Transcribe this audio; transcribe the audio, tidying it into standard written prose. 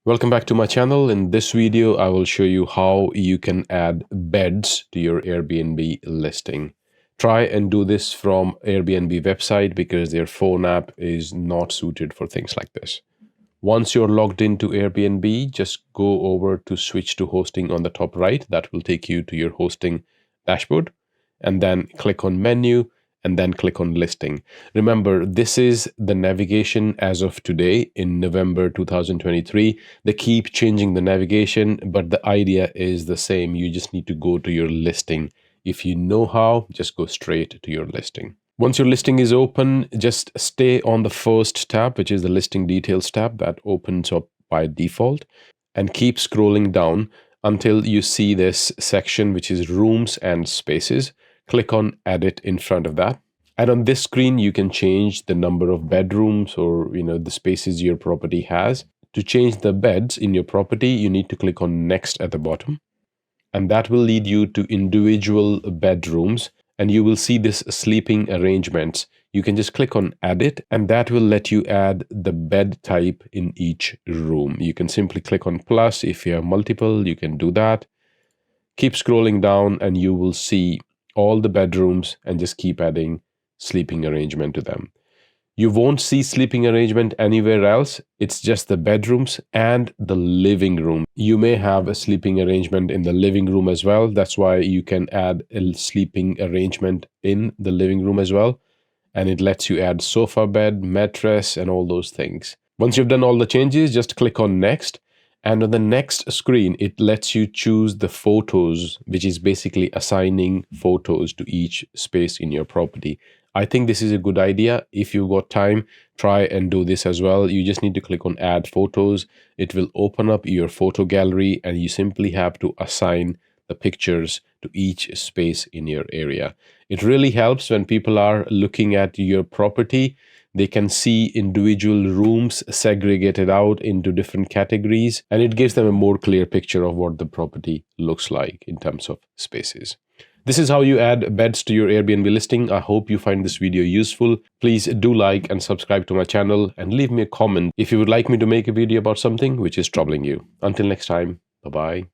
Welcome back to my channel. In this video, I will show you how you can add beds to your Airbnb listing. Try and do this from Airbnb website because their phone app is not suited for things like this. Once you're logged into Airbnb, just go over to switch to hosting on the top right. That will take you to your hosting dashboard, and then click on menu and then click on listing. Remember, this is the navigation as of today in November 2023. They keep changing the navigation, but the idea is the same. You just need to go to your listing. If you know how, just go straight to your listing. Once your listing is open, just stay on the first tab, which is the listing details tab that opens up by default, and keep scrolling down until you see this section, which is rooms and spaces. Click on edit in front of that. And on this screen, you can change the number of bedrooms or the spaces your property has. To change the beds in your property, you need to click on next at the bottom. And that will lead you to individual bedrooms. And you will see this sleeping arrangements. You can just click on edit, and that will let you add the bed type in each room. You can simply click on plus. If you have multiple, you can do that. Keep scrolling down and you will see all the bedrooms and just keep adding sleeping arrangement to them. You won't see sleeping arrangement anywhere else. It's just the bedrooms and the living room. You may have a sleeping arrangement in the living room as well. That's why you can add a sleeping arrangement in the living room as well. And it lets you add sofa bed, mattress, and all those things. Once you've done all the changes, just click on next. And on the next screen, it lets you choose the photos, which is basically assigning photos to each space in your property. I think this is a good idea. If you've got time, try and do this as well. You just need to click on add photos. It will open up your photo gallery and you simply have to assign the pictures to each space in your area. It really helps when people are looking at your property. They can see individual rooms segregated out into different categories, and it gives them a more clear picture of what the property looks like in terms of spaces. This is how you add beds to your Airbnb listing. I hope you find this video useful. Please do like and subscribe to my channel and leave me a comment if you would like me to make a video about something which is troubling you. Until next time, bye-bye.